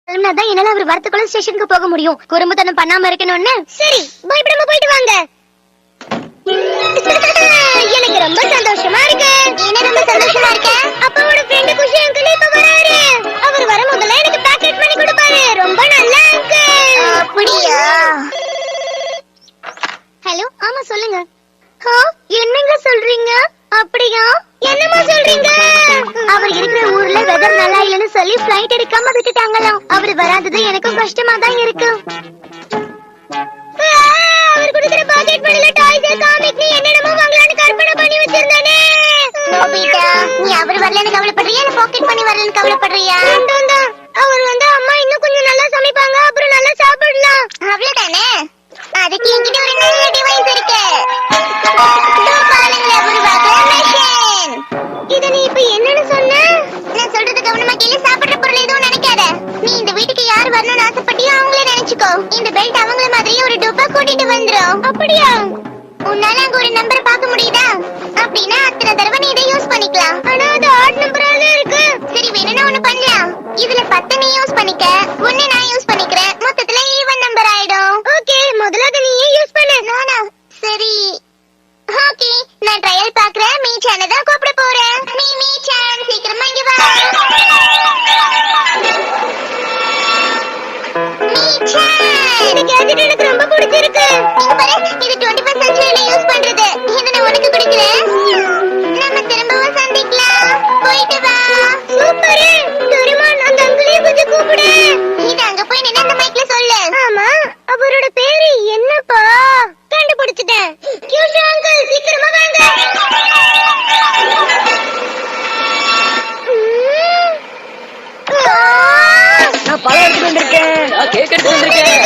என்னால அவர் வரத்துக்குள்ள ஸ்டேஷனுக்கு போக முடியும். குறும்புத்தனம் பண்ணாம இருக்கணும்னு. சரி, பயப்படாம போயிட்டு வாங்க. எனக்கு ரொம்ப சந்தோஷமா இருக்கு. என்ன ரொம்ப சந்தோஷமா இருக்கு? அப்பாவோட ஃப்ரெண்ட் குஷி அங்கிள் இப்ப வராரு. அவர் வர முதல்ல எனக்கு பேக்கெட் பண்ணி கொடுப்பாரு. ரொம்ப நல்லா இருக்கு. அப்படியா? ஹலோ, ஆமா சொல்லுங்க. என்னங்க சொல்றீங்க? அப்படியா? என்னமா சொல்றீங்க? அவர் இருக்கிற ஊர்ல வெதர் நல்லா இல்லன்னு சொல்லி ஃளைட் எடுக்காம விட்டுட்டாங்களாம். அவர் வராதது எனக்கும் கஷ்டமா தான் இருக்கு. அவர் கொடுக்கிற பாக்கெட் மணில டாய்ஸ் காமிக் நீ என்னென்னமோ வாங்கலாம்னு கற்பனை பண்ணி வச்சிருந்தானே. நோபிட்டா, நீ அவர் வரலன்னு கவலைப்படுறியா இல்ல பாக்கெட் மணி வரலன்னு கவலைப்படுறியா? அவர் வந்து அம்மா இன்னும் கொஞ்சம் நல்லா சமைப்பாங்க, அப்புறம் நல்லா சாப்பிடலாம். அவ்வளவுதானே? அதுக்கு என்கிட்ட ஒரு நல்ல டிவைஸ் இருக்கு. இத நீ இப்ப என்னன்னு சொன்ன? நான் சொல்றது கவனமா கேளு. சாப்பிடுற பொருள் எதுவும் நினைக்காத. நீ இந்த வீட்டுக்கு யார் வரணும்னு ஆசைப்பட்டியோ அவங்களே நினைச்சுக்கோ. இந்த பெல்ட் அவங்கள மாதிரியே ஒரு டூப்பா கூட்டிட்டு வந்துரும். அப்படியா? உன்னால அங்க ஒரு நம்பர் பார்க்க முடியுதா? அப்படின்னா அத்தனை தடவை நீ இதை யூஸ் பண்ணிக்கலாம். ஆனா அது ஆட் நம்பரால இருக்கு. சரி, வேணும்னா ஒண்ணு பண்ணலாம். இதுல 10 நீ யூஸ் பண்ணிக்க, 1 நான் யூஸ் பண்ணிக்கிறேன். மொத்தத்துல ஈவன் நம்பர் ஆயிடும். ஓகே, முதல்ல அதை நீயே யூஸ் பண்ணு. நானா? சரி, ஓகே, நான் ட்ரையல் பாக்குறேன். மீச்சான தான் கூப்பிட போறேன். மீச்சான், சீக்கிரமா இங்க வா. மீச்சான், இந்த கேஜெட் எனக்கு ரொம்ப பிடிச்சிருக்கு. இங்க பாரு, இது 21st செஞ்சுரியில யூஸ் பண்றது. இத நான் உனக்கு கொடுக்கிறேன். நம்ம திரும்பவும் சந்திக்கலாம். போயிட்டு வா. சூப்பர். டோரிமான், அந்த அங்கிளையும் கொஞ்சம் கூப்பிடு. இது அங்க போய் நின்னு அந்த மைக்ல சொல்லு. ஆமா, அவரோட பேரு என்னப்பா? கண்டுபிடிச்சிட்டேன். கியூஷா அங்கிள், சீக்கிரமா வாங்க. நான் பழம் எடுத்து வந்திருக்கேன். நான் கேக் எடுத்து வந்திருக்கேன்.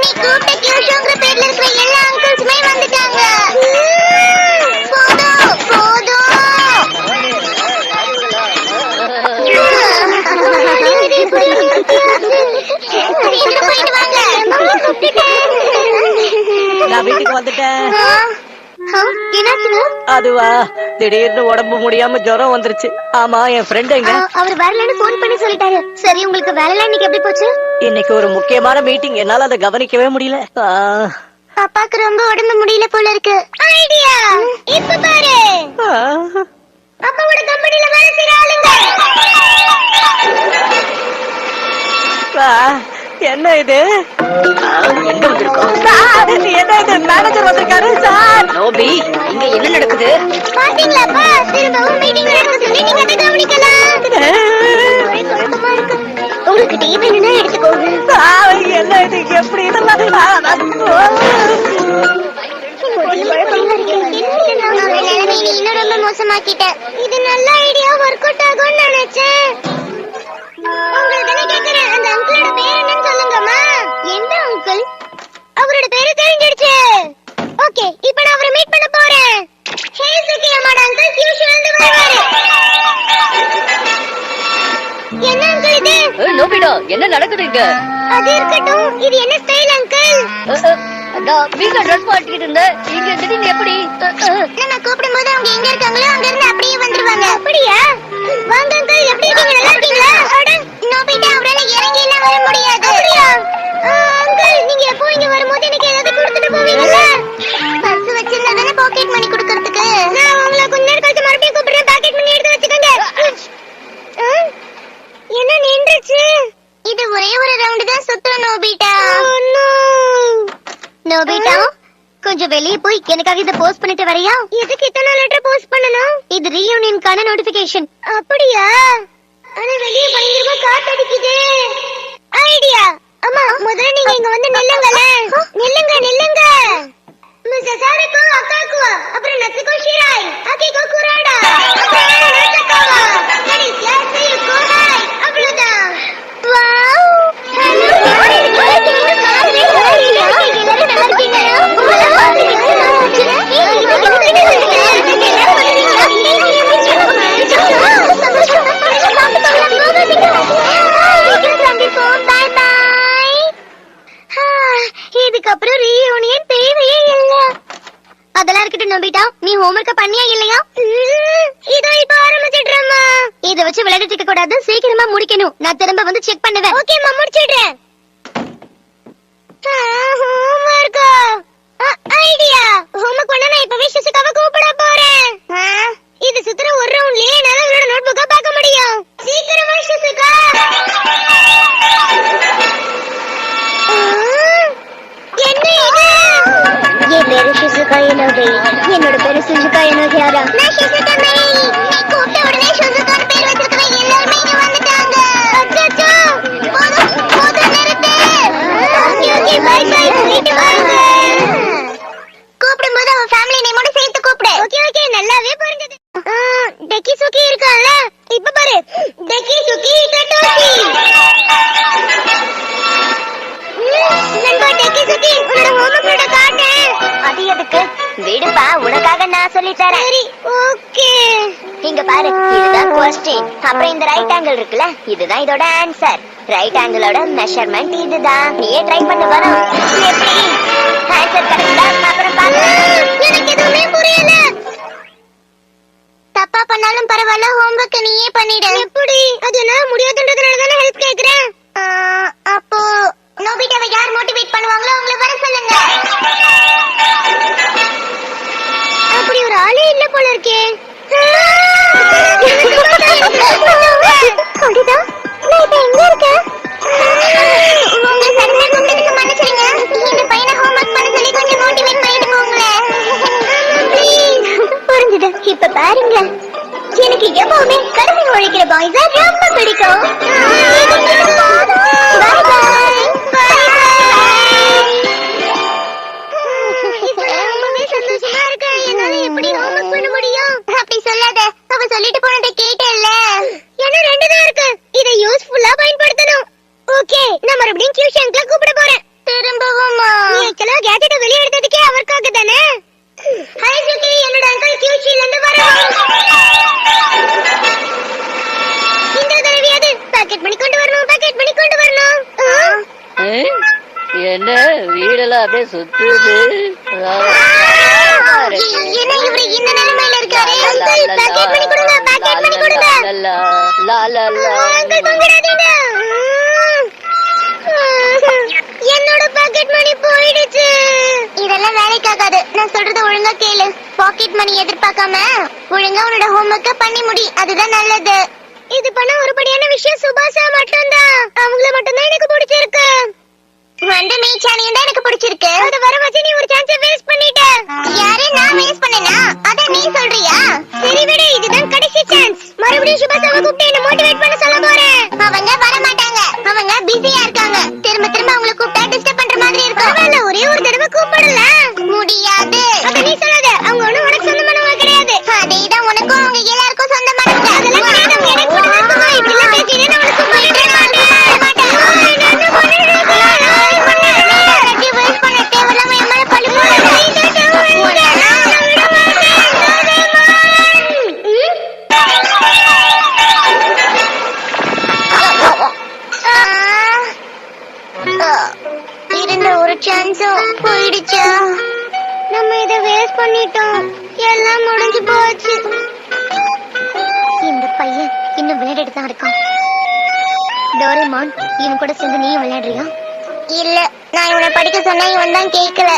நீ கூப்பிட்ட கியூஷாங்கிற பேர்ல இருக்கிற எல்லா அங்கிள்ஸுமே வந்துட்டாங்க. போதும் போதும். போயிட்டு வாங்க. நான் வீட்டுக்கு வந்துட்டேன். என்னாச்சுங்க? அதுவா, திடீர்னு உடம்பு முடியாம ஜுரம் வந்துருச்சு. ஆமா, என் ஃப்ரெண்ட் எங்க? அவர் வரலன்னு போன் பண்ணி சொல்லிட்டாரு. சரி, உங்களுக்கு வேலை இன்னைக்கு எப்படி போச்சு? இன்னைக்கு ஒரு முக்கியமான மீட்டிங், என்னால அதை கவனிக்கவே முடியல. அப்பாக்கு ரொம்ப உடம்பு முடியல போல இருக்கு. ஐடியா, இப்ப பாரு. அப்பாவோட கம்பெனில வேலை செய்யற ஆளுங்க. என்ன இது? எங்க வந்திருக்கோம்? என்ன இது? மேனேஜர் வந்திருக்காரு சார். நோபி, இங்க என்ன நடக்குது? பாத்தீங்களாப்பா, திரும்பவும் மீட்டிங் நடக்க சொல்லி நீங்க அதை கவனிக்கலாம். உங்களுக்கு டீ வேணும்னா எடுத்துக்கோங்க. என்ன இது? எப்படி இதெல்லாம்? இன்னும் ரொம்ப மோசமாக்கிட்டேன். இது நல்ல ஐடியா, ஒர்க் அவுட் ஆகும்னு நினைச்சேன். உங்களுக்கு என்ன கேக்குறேன், அந்த அங்கிளோட பேர் என்னன்னு சொல்லுங்கம்மா. எந்த அங்கிள்? அவரோட பேரு தெரிஞ்சிடுச்சு. ஓகே, இப்போ நான் அவரை மீட் பண்ண போறேன். ஹே சுகி, அம்மாட அங்கிள் கியூஷா வந்து வருவாரு. என்ன அங்கிள் இது? நோபிடா, என்ன நடக்குது இங்க? அது இருக்கட்டும், இது என்ன ஸ்டைல் அங்கிள்? நான் வீட்ல ட்ரெஸ் மாட்டிட்டு இருந்தேன். இங்க திடீர்னு எப்படி? நம்ம கூப்பிடும்போது அவங்க எங்க இருக்காங்களோ அங்க இருந்து அப்படியே வந்துருவாங்க. அப்படியா? வாங்க அங்கிள், எப்படி இருக்கீங்க? நல்லா இருக்கீங்களா? நோபிட்டா, அவரால இறங்கி எல்லாம் வர முடியாது. அப்படியா? அங்கிள், நீங்க எப்போ இங்க வரும்போது எனக்கு ஏதாவது கொடுத்துட்டு போவீங்கல்ல? பர்ஸ் வச்சிருந்தா தானே பாக்கெட் மணி கொடுக்கறதுக்கு. நான் உங்களை கொஞ்ச நேரம் கழிச்சு மறுபடியும் கூப்பிடுறேன். பாக்கெட் மணி எடுத்து வச்சுக்கோங்க. என்ன நின்றுச்சு? இது ஒரே ஒரு ரவுண்ட் தான் சுத்தணும் நோபிட்டா. நோபிட்டா, கொஞ்சம் வெளியே போய் எனக்காக இத போஸ்ட் பண்ணிட்டு வரியா? எதுக்கு இத்தனை லெட்டர் போஸ்ட் பண்ணனும்? இது ரீயூனியனுக்கான நோட்டிபிகேஷன். அப்படியா? ஆனா வெளியே பயங்கரமா காத்தடிக்குது. ஐடியா. அம்மா, முதல்ல நீங்க இங்க வந்து நில்லுங்கல. நில்லுங்க நில்லுங்க. மிஸ்ஸஸ் சாரிகோ அக்காக்கு, அப்புறம் நத்துகோ ஷிராய், அகிகோ குராடா, அப்புறம் நத்தகவா. கடைசியா சேயுகோ ஹாய். அவ்வளவுதான். வாவ். ஹலோ, யார் இருக்கீங்க? எல்லாரும் நல்லா இருக்கீங்களா? இதுக்கப்புறம் ரீயூனியன் தேவையே இல்ல. அதெல்லாம் இருக்கட்டும் நோபிட்டா, நீ ஹோம்வொர்க் பண்ணியா இல்லையா? இதோ இப்ப ஆரம்பிச்சிடுறேம்மா. இத வச்சு விளையாடிட்டு இருக்க கூடாது, சீக்கிரமா முடிக்கணும். நான் திரும்ப வந்து செக் பண்ணுவேன். ஓகேம்மா, முடிச்சிடுறேன். Homework idea. ஹோம்வொர்க் பண்ண நான் இப்பவே சிசுகாவை கூப்பிட போறேன். இது சுத்துற ஒரு ரவுண்ட்லயே என்னால அவரோட நோட்புக்கை பார்க்க முடியும். சீக்கிரமா சிசுகா. என்ன இது? என் பேரு சிசுகா எனோகை. என்னோட பேரு சுஜுகா எனோகியாரா. நான் சிசுகா மேரி. நீ கூப்பிட்ட உடனே சிசுகான்னு பேர் வச்சிருக்கவங்க எல்லாரும் இங்க வந்துட்டாங்க. அச்சச்சோ, போதும் நிறுத்து. ஓகே பை பை, போயிட்டு வாங்க. கூப்பிடும்போது அவன் ஃபேமிலி நேமோட சேர்த்து கூப்பிடு. ஓகே நல்லாவே புரிஞ்சது. டெக்கி சுக்கி இருக்கான்ல, இப்ப பாரு. டெக்கி சுக்கி கட்டோசி. நண்பா டெக்கி சுக்கி, உன்னோட ஹோம்வொர்க்கோட காட்டு. அது எதுக்கு? விடுப்பா, உனக்காக நான் சொல்லி தரேன். சரி, ஓகே. இங்க பாரு, இதுதான் क्वेश्चन. அப்புறம் இந்த ரைட் ஆங்கிள் இருக்குல, இதுதான் இதோட ஆன்சர். ரைட் ஆங்கிளோட மெஷர்மென்ட் இதுதான். நீயே ட்ரை பண்ணு வரும். எப்படி? ஆன்சர் கரெக்ட்டா? அப்புறம் பாரு. எனக்கு எதுவுமே புரியல. தப்பா பண்ணாலும் பரவாயில்ல, ஹோம்வொர்க் நீயே பண்ணிடு. எப்படி? அது என்ன முடியாதுன்றதுனால தான ஹெல்ப் கேக்குறேன். அப்போ நோபிட்டாவை யார் மோட்டிவேட் பண்ணுவாங்களோ அவங்கள வர சொல்லுங்க. அப்படி ஒரு ஆளே இல்ல போல இருக்கே. அடிதா, நான் இப்ப எங்க இருக்கேன்? உங்களை சடனா கூப்பிட்டதுக்கு மன்னிச்சிடுங்க. இந்த பையனை ஹோம்வொர்க் பண்ண சொல்லி கொஞ்சம் மோட்டிவேட் பண்ணிடுங்க உங்களை. புரிஞ்சுது. இப்ப பாருங்க, எனக்கு எப்பவுமே கடமை உழைக்கிற பாய்ஸா ரொம்ப பிடிக்கும். Bye bye. சந்தோஷமா இருக்க. என்னால எப்படி ஹோம்வொர்க் பண்ண முடியும்? அப்படி சொல்லாத. அவ சொல்லிட்டு போனதை கேட்டேல்ல. என்ன ரெண்டு தான் இருக்கு. இதை யூஸ்ஃபுல்லா பயன்படுத்தணும். ஓகே, நான் மறுபடியும் டியூஷன்க்கு கூப்பிட போறேன். திரும்பவுமா? நீ ஆக்சுவலா கேஜெட்டை வெளிய எடுத்ததுக்கே அவர்க்காக தானே. ஹாய் சுகி, என்னோட அங்கிள் கியூச்சில இருந்து வராங்க. இந்த தடவையாவது பாக்கெட் பண்ணி கொண்டு வரணும், பாக்கெட் பண்ணி கொண்டு வரணும். என்ன வீடெல்லாம் அப்படியே சுத்துது. என்ன இவரு இந்த நிலைமையில இருக்காரு? அங்கிள் பாக்கெட் பண்ணி கொடுங்க, பாக்கெட் பண்ணி கொடுங்க. அங்கிள் பங்கடாதீங்க. என்னோட பாக்கெட் மணி போயிடுச்சு. இதெல்லாம் வேலைக்காகாது. நான் சொல்றத ஒழுங்கா கேளு. பாக்கெட் மணி எதிர்பார்க்காம ஒழுங்கா உன்னோட ஹோம்வொர்க்க பண்ணி முடி. அதுதான் நல்லது. இது பண்ண ஒருபடியான விஷயம் சுபாஷா மட்டும்தான். அவங்கள மட்டும்தான் எனக்கு பிடிச்சிருக்கு. வந்து மீச்சானியும் தான் எனக்கு பிடிச்சிருக்கு. அத வர வச்சு நீ ஒரு சான்ஸ் வேஸ்ட் பண்ணிட்ட. யாரே நான் வேஸ்ட் பண்ணேனா? அத நீ சொல்றியா? சரி விடு, இதுதான் கடைசி சான்ஸ். மறுபடியும் சுபாஷாவை கூப்பிட்டு என்ன மோட்டிவேட் பண்ண சொல்ல போறேன். அவங்க வர மாட்டாங்க. அவங்க பிஸியா இருக்காங்க. திரும்ப திரும்ப அவங்கள கூப்பிட்டா டிஸ்டர்ப் பண்ற மாதிரி இருக்கும். பரவாயில்ல, ஒரே ஒரு தடவை கூப்பிடல. முடியாது. அத நீ சொல்லாத. அவங்க ஒண்ணும் உனக்கு சொந்தமானவங்க கிடையாது. அதேதான் உனக்கும் அவங்க எல்லாருக்கும் சொந்தமானவங்க. அதெல்லாம் கிடையாது. அவங்க எனக்கு கூட தான் சொந்தம். இப்படி எல்லாம் பேசினே நான் உனக்கு சொல்லிட்டே மாட்டேன். இருந்த ஒரு சான்ஸும் போயிடுச்சா? நம்ம இத வேஸ்ட் பண்ணிட்டோம். எல்லாம் முடிஞ்சு போச்சு. இந்த பையன் இன்னும் விளையாடிட்டு தான் இருக்கான். டோரேமான், இவன் கூட சேர்ந்து நீயும் விளையாடுறியா? இல்ல, நான் இவனை படிக்க சொன்னா இவன் தான் கேட்கல.